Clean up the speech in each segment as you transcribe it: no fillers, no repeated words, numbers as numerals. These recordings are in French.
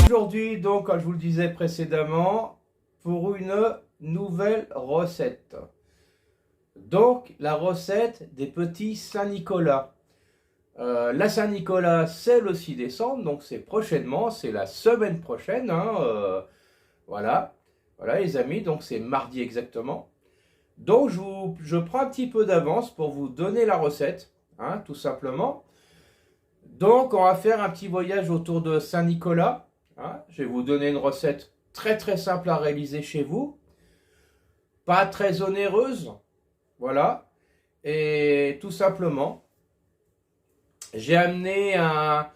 Aujourd'hui, donc, comme je vous le disais précédemment, pour une nouvelle recette. Donc, la recette des petits Saint-Nicolas. La Saint-Nicolas, c'est le 6 décembre, donc c'est prochainement, c'est la semaine prochaine. Voilà, les amis, donc c'est mardi exactement. Donc, je prends un petit peu d'avance pour vous donner la recette, tout simplement. Donc, on va faire un petit voyage autour de Saint-Nicolas. Je vais vous donner une recette très très simple à réaliser chez vous. Pas très onéreuse. Voilà. Et tout simplement, j'ai amené un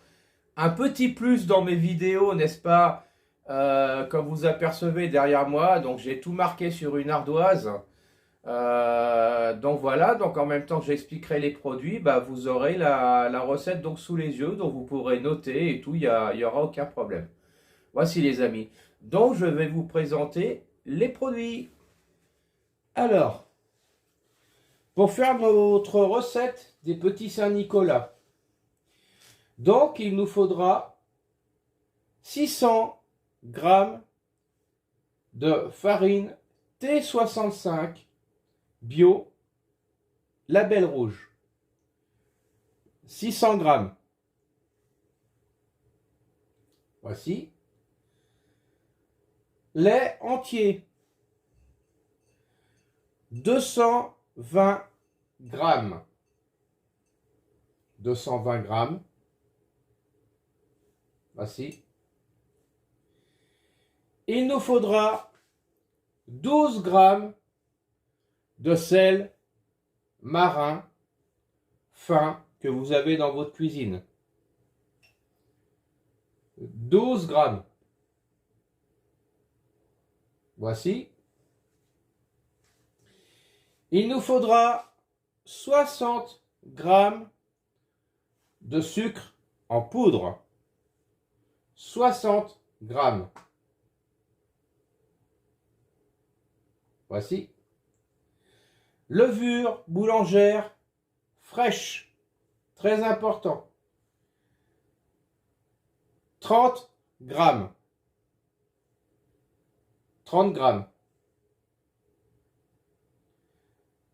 petit plus dans mes vidéos, n'est-ce pas, comme vous apercevez derrière moi. Donc, j'ai tout marqué sur une ardoise. Donc voilà, donc en même temps que j'expliquerai les produits, vous aurez la recette donc sous les yeux, donc vous pourrez noter et tout, il n'y aura aucun problème. Voici les amis, donc je vais vous présenter les produits. Alors, pour faire notre recette des petits Saint-Nicolas, donc il nous faudra 600 g de farine T65 bio, label rouge, 600 g. Voici. Lait entier, 220 g. 220 g. Voici. Il nous faudra 12 g de sel marin fin que vous avez dans votre cuisine. 12 g. Voici. Il nous faudra 60 g de sucre en poudre. 60 g. Voici. Levure boulangère fraîche, très important. 30 g. 30 g.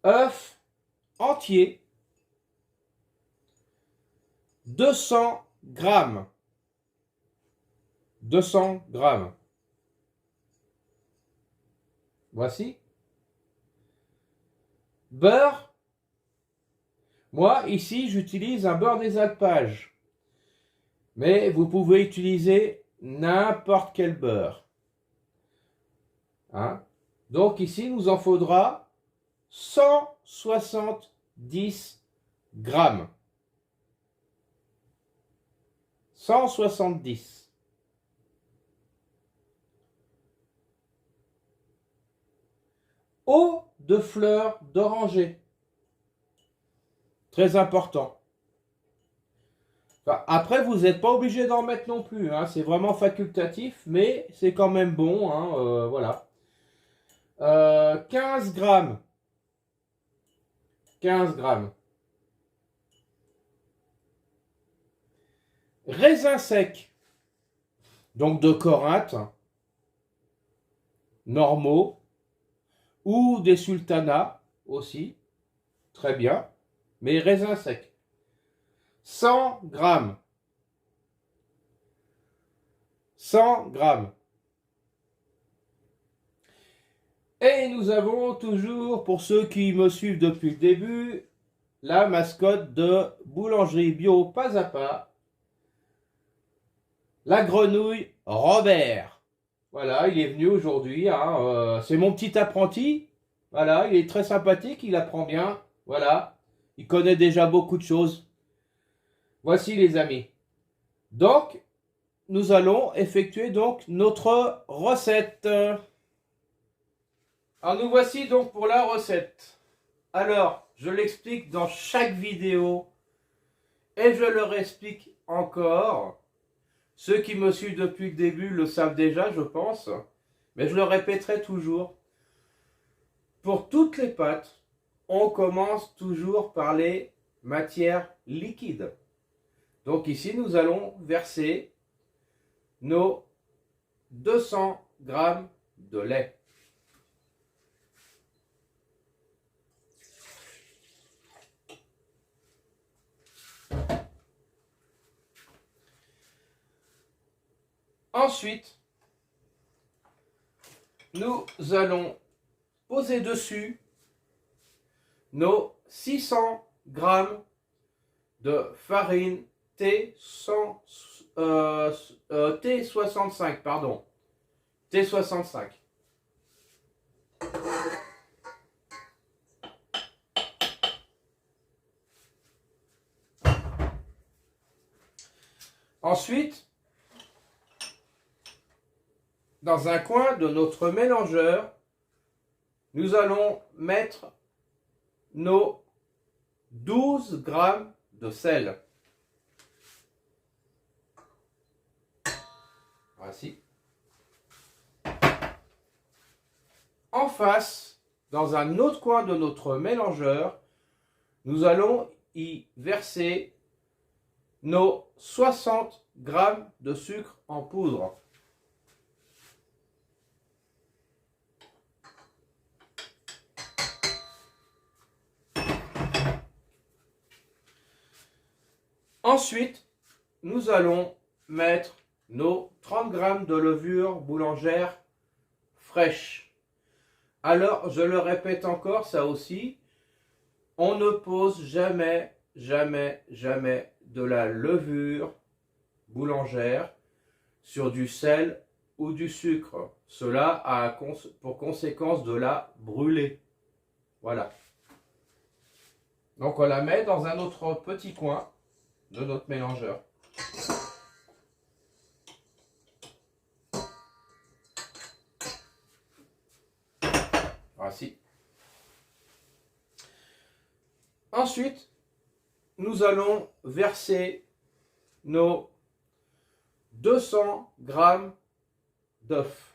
Œuf entier, 200 g. 200 g. Voici. Beurre. Moi, ici, j'utilise un beurre des alpages. Mais vous pouvez utiliser n'importe quel beurre. Donc ici, nous en faudra 170 g. 170. Eau de fleurs d'oranger. Très important. Après, vous n'êtes pas obligé d'en mettre non plus. C'est vraiment facultatif, mais c'est quand même bon. Voilà. 15 g. 15 g. Raisins secs. Donc de Corinthe. Normaux. Ou des sultanas aussi. Très bien. Mais raisins secs. 100 g. 100 g. Et nous avons toujours, pour ceux qui me suivent depuis le début, la mascotte de Boulangerie Bio Pas à Pas, la grenouille Robert. Voilà, il est venu aujourd'hui. C'est mon petit apprenti. Voilà, il est très sympathique, il apprend bien. Voilà. il connaît déjà beaucoup de choses. Voici les amis. Donc, nous allons effectuer donc notre recette. Alors, nous voici donc pour la recette. Alors, je l'explique dans chaque vidéo et je le réexplique encore. Ceux qui me suivent depuis le début le savent déjà, je pense, mais je le répéterai toujours. Pour toutes les pâtes, on commence toujours par les matières liquides. Donc ici, nous allons verser nos 200 g de lait. Ensuite, nous allons poser dessus nos 600 g de farine T65, pardon. T65. Ensuite, dans un coin de notre mélangeur, nous allons mettre nos 12 g de sel. Voici. En face, dans un autre coin de notre mélangeur, nous allons y verser nos 60 g de sucre en poudre. Ensuite, nous allons mettre nos 30 g de levure boulangère fraîche. Alors, je le répète encore, ça aussi, on ne pose jamais, jamais, jamais de la levure boulangère sur du sel ou du sucre. Cela a pour conséquence de la brûler. Voilà. Donc, on la met dans un autre petit coin de notre mélangeur. Voici. Ensuite, nous allons verser nos 200 g d'œufs.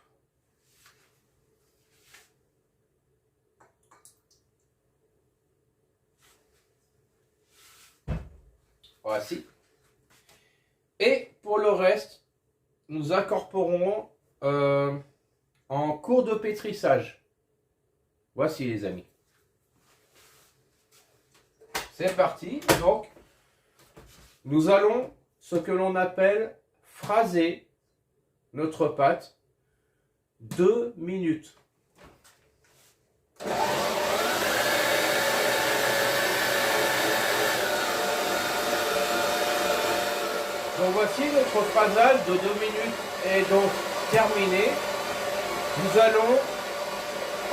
Voici. Et pour le reste, nous incorporons en cours de pétrissage. Voici les amis. C'est parti. Donc, nous allons ce que l'on appelle phraser notre pâte 2 minutes. Donc voici notre phrasage de 2 minutes est donc terminé. Nous allons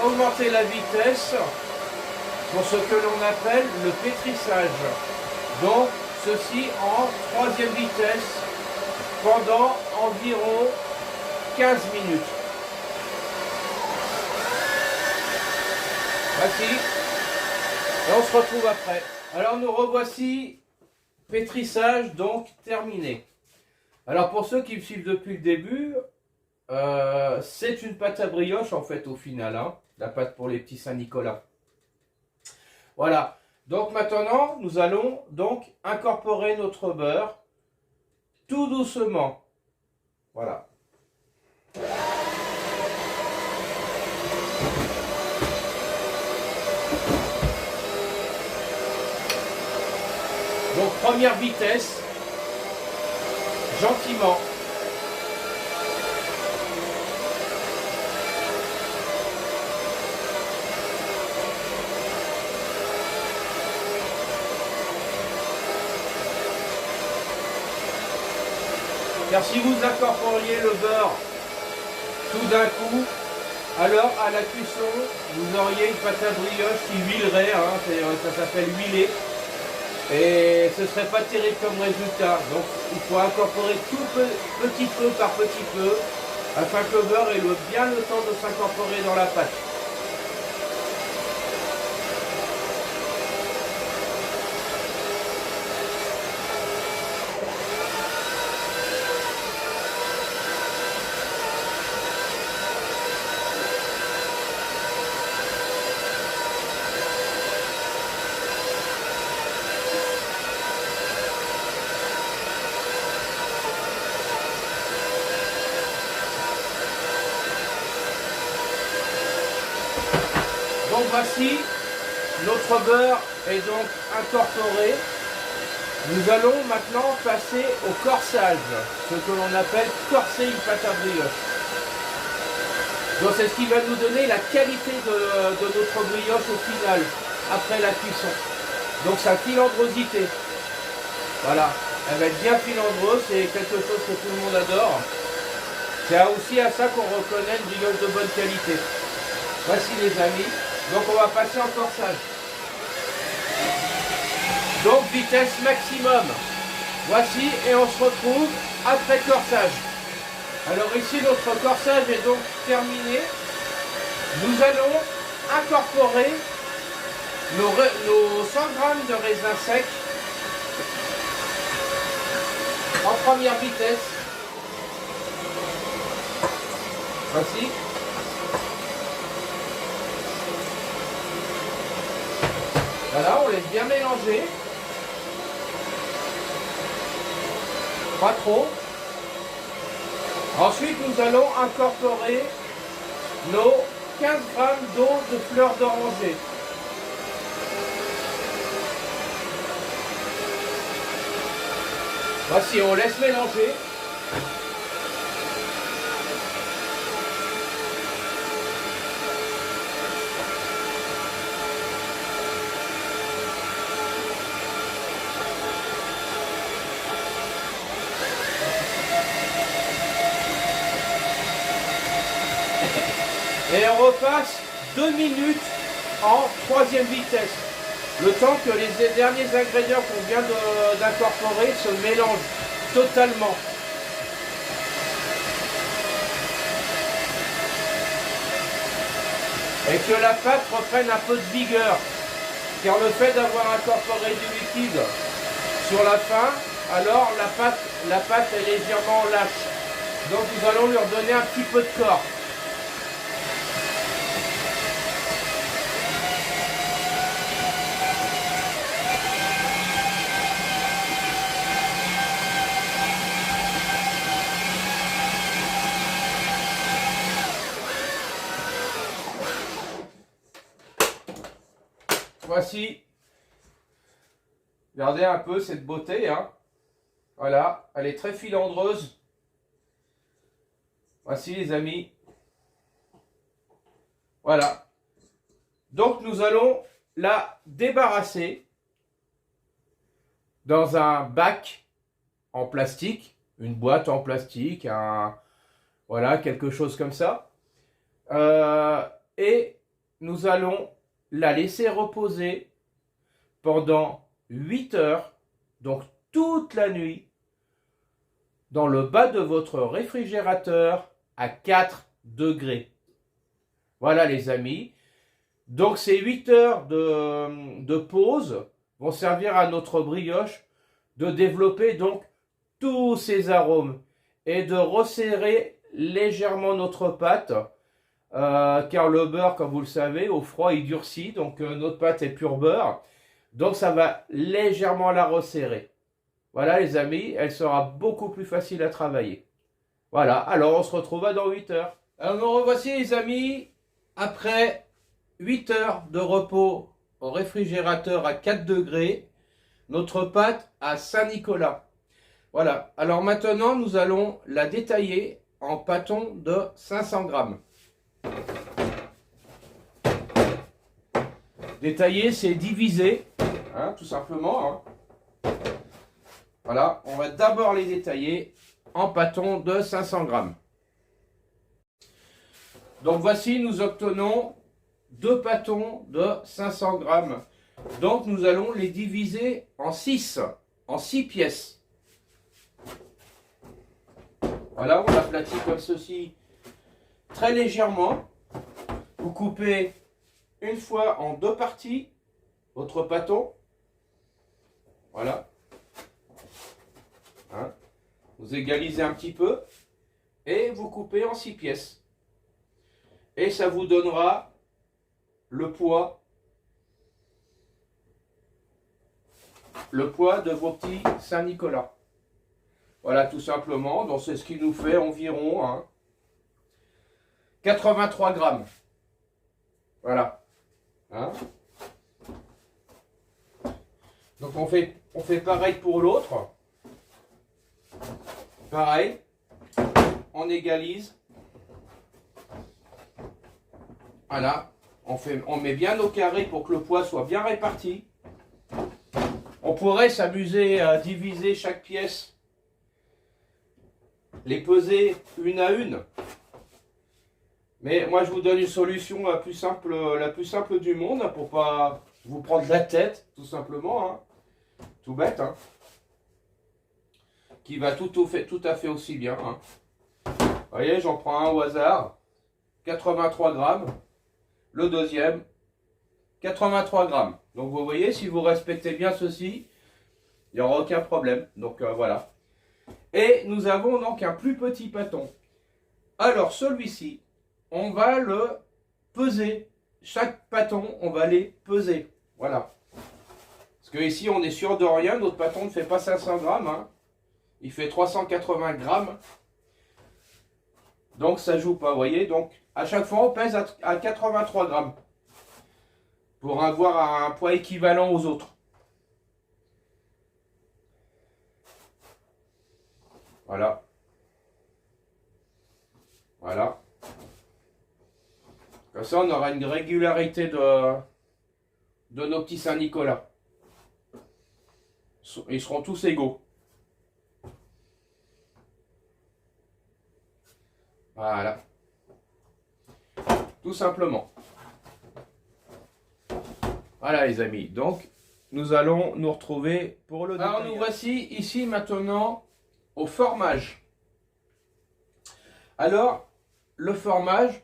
augmenter la vitesse pour ce que l'on appelle le pétrissage. Donc ceci en 3e vitesse pendant environ 15 minutes. Voici. Et on se retrouve après. Alors nous revoici. Pétrissage donc terminé. Alors pour ceux qui me suivent depuis le début, c'est une pâte à brioche en fait au final, hein, la pâte pour les petits Saint-Nicolas. Voilà, donc maintenant nous allons donc incorporer notre beurre tout doucement. Voilà. Donc première vitesse, gentiment. Car si vous incorporiez le beurre tout d'un coup, alors à la cuisson, vous auriez une pâte à brioche qui huilerait, hein, ça s'appelle huiler. Et ce serait pas terrible comme résultat. Donc il faut incorporer petit peu par petit peu afin que le beurre ait bien le temps de s'incorporer dans la pâte. Donc voici, notre beurre est donc incorporé. Nous allons maintenant passer au corsage, ce que l'on appelle corser une pâte à brioche. Donc c'est ce qui va nous donner la qualité de notre brioche au final, après la cuisson. Donc sa filandrosité. Voilà, elle va être bien filandreuse, c'est quelque chose que tout le monde adore. C'est aussi à ça qu'on reconnaît une brioche de bonne qualité. Voici les amis. Donc on va passer en corsage. Donc vitesse maximum. Voici et on se retrouve après corsage. Alors ici notre corsage est donc terminé. Nous allons incorporer nos 100 g de raisin sec en première vitesse. Voici. Voilà, on laisse bien mélanger. Pas trop. Ensuite, nous allons incorporer nos 15 g d'eau de fleur d'oranger. Voici, on laisse mélanger. Et on repasse 2 minutes en troisième vitesse. Le temps que les derniers ingrédients qu'on vient d'incorporer se mélangent totalement. Et que la pâte reprenne un peu de vigueur. Car le fait d'avoir incorporé du liquide sur la fin, alors la pâte est légèrement lâche. Donc nous allons lui redonner un petit peu de corps. Voici, regardez un peu cette beauté, hein. Voilà, elle est très filandreuse. Voici les amis. Voilà. Donc nous allons la débarrasser dans un bac en plastique, une boîte en plastique, voilà, quelque chose comme ça. Et nous allons la laisser reposer pendant 8 heures, donc toute la nuit, dans le bas de votre réfrigérateur à 4 degrés. Voilà les amis. Donc ces 8 heures de pause vont servir à notre brioche de développer donc tous ces arômes et de resserrer légèrement notre pâte. Car le beurre, comme vous le savez, au froid il durcit, donc notre pâte est pur beurre, donc ça va légèrement la resserrer. Voilà les amis, elle sera beaucoup plus facile à travailler. Voilà, alors on se retrouve dans 8 heures. Alors nous revoici les amis, après 8 heures de repos au réfrigérateur à 4 degrés, notre pâte à Saint-Nicolas. Voilà, alors maintenant nous allons la détailler en pâtons de 500 grammes. Détailler, c'est diviser, hein, tout simplement. Hein. Voilà, on va d'abord les détailler en pâtons de 500 grammes. Donc voici, nous obtenons 2 pâtons de 500 grammes Donc nous allons les diviser en 6 pièces. Voilà, on l'aplatit comme ceci, très légèrement. Vous coupez une fois en 2 parties votre pâton. Voilà. Hein? Vous égalisez un petit peu et vous coupez en 6 pièces. Et ça vous donnera le poids de vos petits Saint-Nicolas. Voilà, tout simplement. Donc c'est ce qui nous fait environ 83 grammes. Voilà. Hein? Donc on fait pareil pour l'autre. Pareil. On égalise. Voilà. On met bien nos carrés pour que le poids soit bien réparti. On pourrait s'amuser à diviser chaque pièce, les peser une à une. Mais moi je vous donne une solution la plus simple du monde pour pas vous prendre la tête, tout simplement. Hein. Tout bête. Hein. Qui va tout à fait aussi bien. Hein. Vous voyez, j'en prends un au hasard. 83 grammes. Le deuxième, 83 grammes. Donc vous voyez, si vous respectez bien ceci, il n'y aura aucun problème. Donc voilà. Et nous avons donc un plus petit pâton. Alors celui-ci, on va le peser. Chaque pâton, on va les peser. Voilà. Parce que ici, on est sûr de rien. Notre pâton ne fait pas 500 grammes. Hein. Il fait 380 grammes. Donc ça joue pas, vous voyez. Donc à chaque fois, on pèse à 83 grammes. Pour avoir un poids équivalent aux autres. Voilà. Voilà. Comme ça, on aura une régularité de nos petits Saint-Nicolas. Ils seront tous égaux. Voilà. Tout simplement. Voilà les amis. Donc, nous allons nous retrouver pour le détail. Alors, nous voici ici maintenant au formage. Alors, le formage,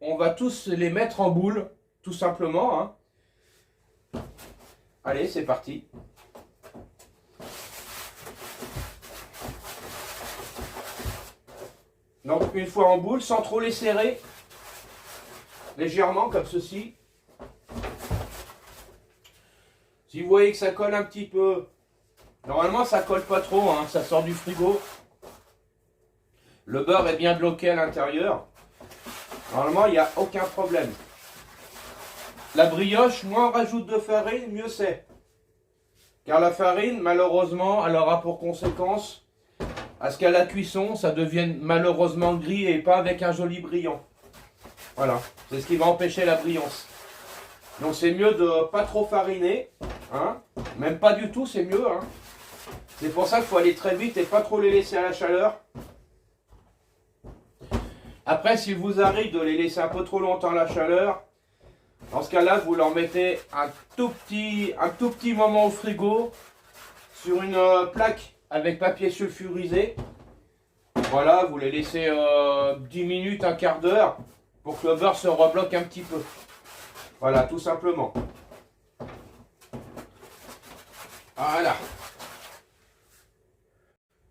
on va tous les mettre en boule, tout simplement. Hein. Allez, c'est parti. Donc, une fois en boule, sans trop les serrer, légèrement comme ceci. Si vous voyez que ça colle un petit peu, normalement ça colle pas trop, hein, ça sort du frigo. Le beurre est bien bloqué à l'intérieur. Normalement, il n'y a aucun problème. La brioche, moins on rajoute de farine, mieux c'est. Car la farine, malheureusement, elle aura pour conséquence à ce qu'à la cuisson, ça devienne malheureusement gris et pas avec un joli brillant. Voilà, c'est ce qui va empêcher la brillance. Donc c'est mieux de pas trop fariner, hein. Même pas du tout, c'est mieux. Hein. C'est pour ça qu'il faut aller très vite et pas trop les laisser à la chaleur. Après, s'il vous arrive de les laisser un peu trop longtemps à la chaleur, dans ce cas-là, vous leur mettez un tout petit moment au frigo sur une plaque avec papier sulfurisé. Voilà, vous les laissez 10 minutes, un quart d'heure pour que le beurre se rebloque un petit peu. Voilà, tout simplement. Voilà.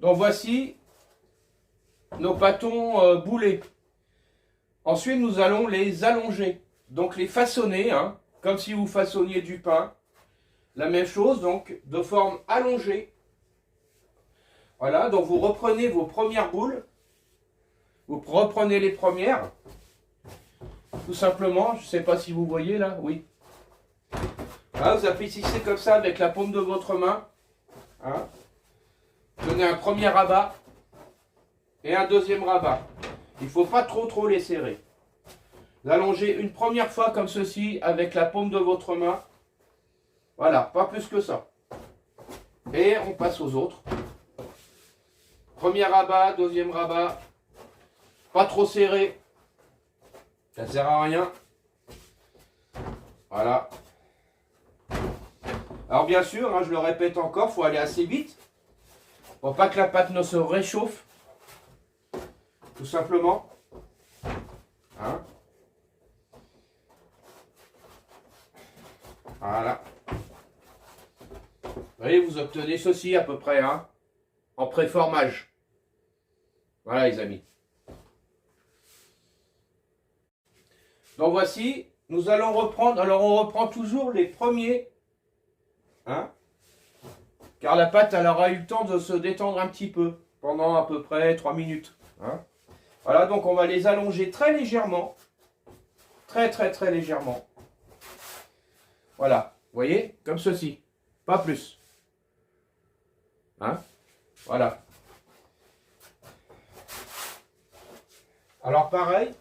Donc voici nos pâtons boulés. Ensuite, nous allons les allonger. Donc les façonner, hein, comme si vous façonniez du pain. La même chose, donc de forme allongée. Voilà, donc vous reprenez vos premières boules. Vous reprenez les premières. Tout simplement, je ne sais pas si vous voyez là, oui. Voilà, vous aplatissez comme ça avec la paume de votre main. Hein. Donnez un premier rabat et un deuxième rabat. Il ne faut pas trop les serrer. L'allongez une première fois comme ceci avec la paume de votre main. Voilà, pas plus que ça. Et on passe aux autres. Premier rabat, deuxième rabat. Pas trop serré. Ça ne sert à rien. Voilà. Alors bien sûr, hein, je le répète encore, il faut aller assez vite pour pas que la pâte ne se réchauffe. Tout simplement. Hein? Voilà. Vous voyez, vous obtenez ceci à peu près, hein, en préformage. Voilà les amis. Donc voici, nous allons reprendre. Alors on reprend toujours les premiers. Hein, car la pâte elle aura eu le temps de se détendre un petit peu. Pendant à peu près 3 minutes. Hein. Voilà, donc on va les allonger très légèrement. Très légèrement. Voilà, vous voyez, comme ceci. Pas plus. Hein, voilà. Alors pareil,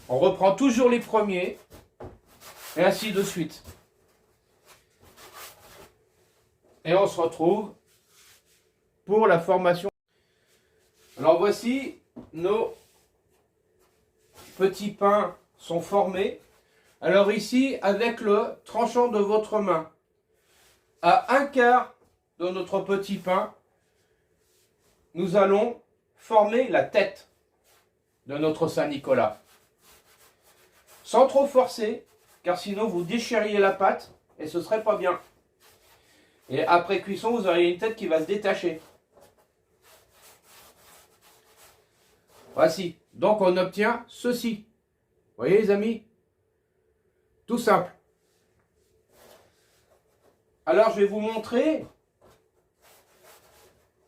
on reprend toujours les premiers, et ainsi de suite. Et on se retrouve pour la formation. Alors voici, nos petits pains sont formés. Alors ici, avec le tranchant de votre main, à 1/4 de notre petit pain, nous allons former la tête de notre Saint-Nicolas. Sans trop forcer, car sinon vous déchiriez la pâte et ce serait pas bien. Et après cuisson, vous aurez une tête qui va se détacher. Voici. Donc on obtient ceci. Vous voyez les amis? Tout simple. Alors je vais vous montrer.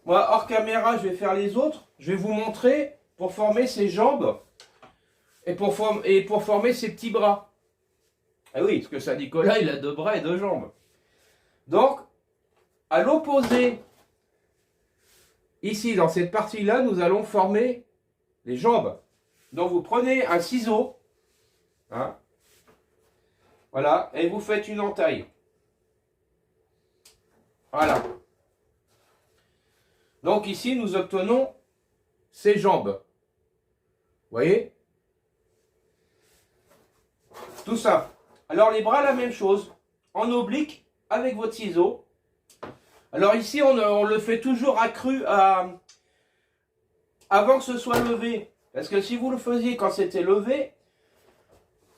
Moi hors caméra je vais faire les autres. Je vais vous montrer pour former ses jambes. Et pour former ses petits bras. Ah oui, parce que Saint-Nicolas il a 2 bras et 2 jambes. Donc à l'opposé, ici dans cette partie-là, nous allons former les jambes. Donc vous prenez un ciseau, hein, voilà, et vous faites une entaille. Voilà. Donc ici, nous obtenons ces jambes. Vous voyez? Tout ça. Alors les bras, la même chose. En oblique, avec votre ciseau. Alors ici, on le fait toujours accru avant que ce soit levé. Parce que si vous le faisiez quand c'était levé,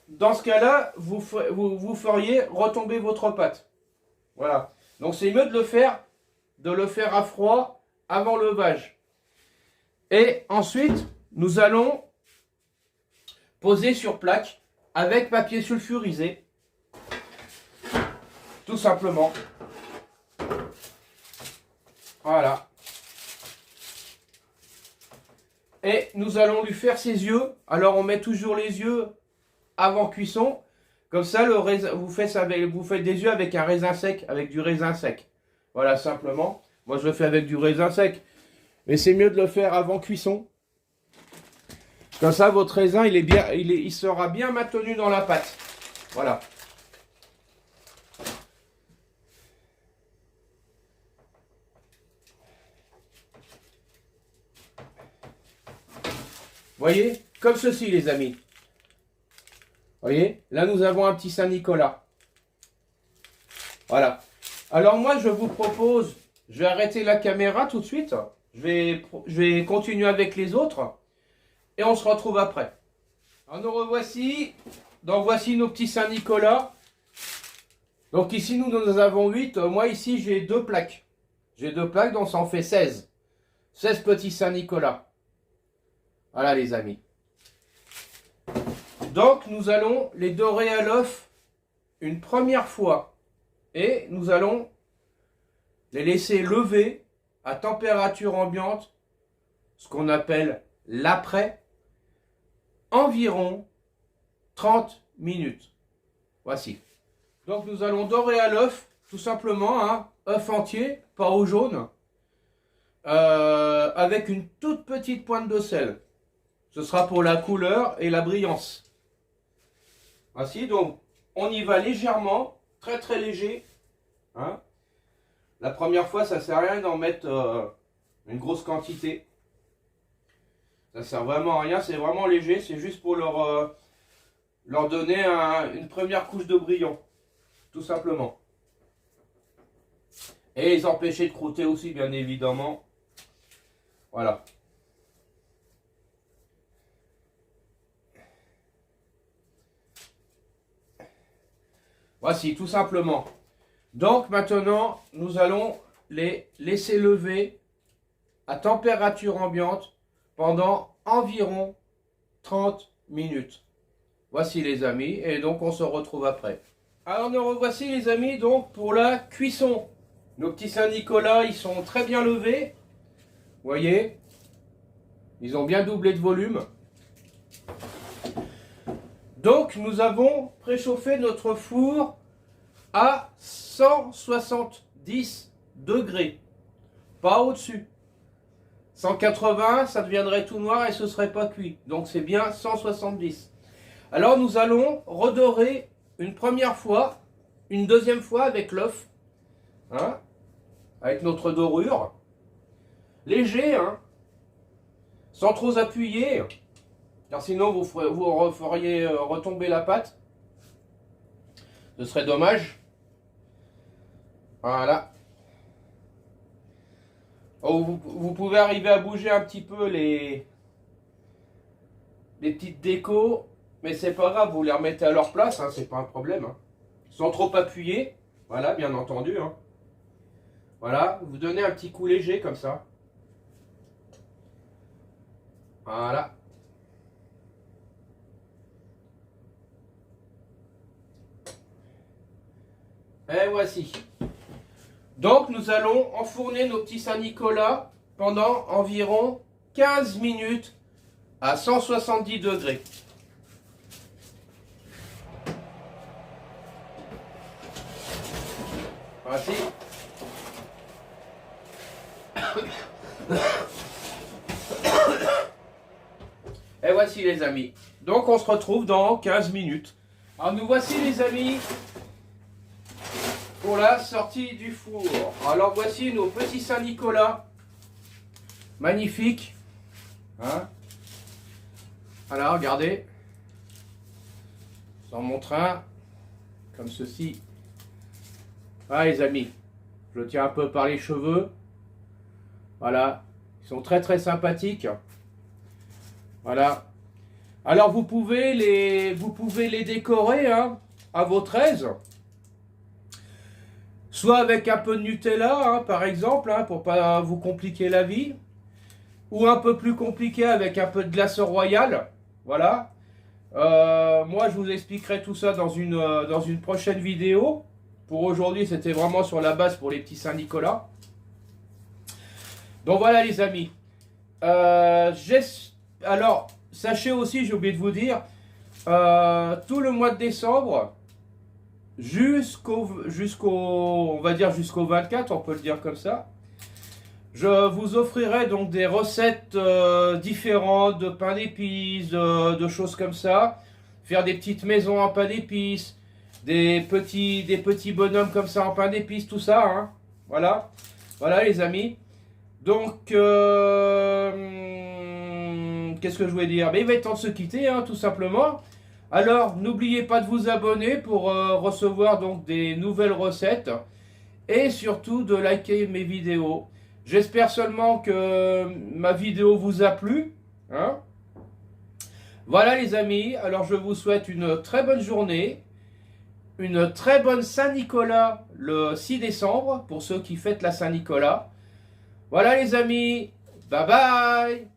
dans ce cas-là, vous feriez retomber votre pâte. Voilà. Donc c'est mieux de le faire à froid avant levage. Et ensuite, nous allons poser sur plaque avec papier sulfurisé. Tout simplement. Voilà. Et nous allons lui faire ses yeux. Alors on met toujours les yeux avant cuisson. Comme ça, vous faites des yeux avec un raisin sec, avec du raisin sec. Voilà, simplement. Moi, je le fais avec du raisin sec. Mais c'est mieux de le faire avant cuisson. Comme ça, votre raisin, il sera bien maintenu dans la pâte. Voilà. Voyez, comme ceci les amis. Voyez, là nous avons un petit Saint-Nicolas. Voilà. Alors moi je vous propose, je vais arrêter la caméra tout de suite. Je vais continuer avec les autres. Et on se retrouve après. Alors nous revoici. Donc voici nos petits Saint-Nicolas. Donc ici nous avons 8. Moi ici j'ai 2 plaques. J'ai 2 plaques donc ça en fait 16. 16 petits Saint-Nicolas. Voilà les amis. Donc nous allons les dorer à l'œuf une première fois. Et nous allons les laisser lever à température ambiante, ce qu'on appelle l'après, environ 30 minutes. Voici. Donc nous allons dorer à l'œuf, tout simplement, hein, œuf entier, pas au jaune, avec une toute petite pointe de sel. Ce sera pour la couleur et la brillance. Voici, donc on y va légèrement, très léger. Hein. La première fois, ça ne sert à rien d'en mettre une grosse quantité. Ça sert vraiment à rien, c'est vraiment léger, c'est juste pour leur donner une première couche de brillant. Tout simplement. Et les empêcher de croûter aussi, bien évidemment. Voilà. Voici, tout simplement. Donc maintenant, nous allons les laisser lever à température ambiante pendant environ 30 minutes. Voici les amis, et donc on se retrouve après. Alors nous revoici les amis, donc pour la cuisson. Nos petits Saint-Nicolas, ils sont très bien levés. Vous voyez, ils ont bien doublé de volume. Donc nous avons préchauffé notre four à 170 degrés. Pas au-dessus. 180, ça deviendrait tout noir et ce serait pas cuit. Donc c'est bien 170. Alors nous allons redorer une première fois, une deuxième fois avec l'œuf. Hein, avec notre dorure. Léger, hein, sans trop appuyer. Car sinon vous feriez retomber la pâte. Ce serait dommage. Voilà. Oh, vous pouvez arriver à bouger un petit peu les petites décos, mais c'est pas grave, vous les remettez à leur place, hein, c'est pas un problème. Hein. Sans trop appuyer, voilà, bien entendu. Hein. Voilà, vous donnez un petit coup léger comme ça. Voilà. Et voici. Donc nous allons enfourner nos petits Saint-Nicolas pendant environ 15 minutes à 170 degrés. Voici. Et voici les amis. Donc on se retrouve dans 15 minutes. Alors nous voici les amis pour la sortie du four. Alors voici nos petits Saint-Nicolas. Magnifiques. Hein, voilà, regardez. J'en montre un. Comme ceci. Ah les amis. Je le tiens un peu par les cheveux. Voilà. Ils sont très très sympathiques. Voilà. Alors vous pouvez les décorer hein, à votre aise. Soit avec un peu de Nutella, hein, par exemple, hein, pour pas vous compliquer la vie. Ou un peu plus compliqué avec un peu de glace royale. Voilà. Moi, je vous expliquerai tout ça dans une prochaine vidéo. Pour aujourd'hui, c'était vraiment sur la base pour les petits Saint-Nicolas. Donc voilà les amis. Alors, sachez aussi, j'ai oublié de vous dire, tout le mois de décembre, jusqu'au on va dire jusqu'au 24, on peut le dire comme ça, je vous offrirai donc des recettes différentes de pain d'épices, de choses comme ça, faire des petites maisons en pain d'épices, des petits bonhommes comme ça en pain d'épices, tout ça, hein. Voilà, voilà les amis. Donc, qu'est-ce que je voulais dire? Mais il va être temps de se quitter, hein, tout simplement. Alors, n'oubliez pas de vous abonner pour recevoir donc des nouvelles recettes. Et surtout de liker mes vidéos. J'espère seulement que ma vidéo vous a plu. Hein, voilà les amis. Alors, je vous souhaite une très bonne journée. Une très bonne Saint-Nicolas le 6 décembre. Pour ceux qui fêtent la Saint-Nicolas. Voilà les amis. Bye bye.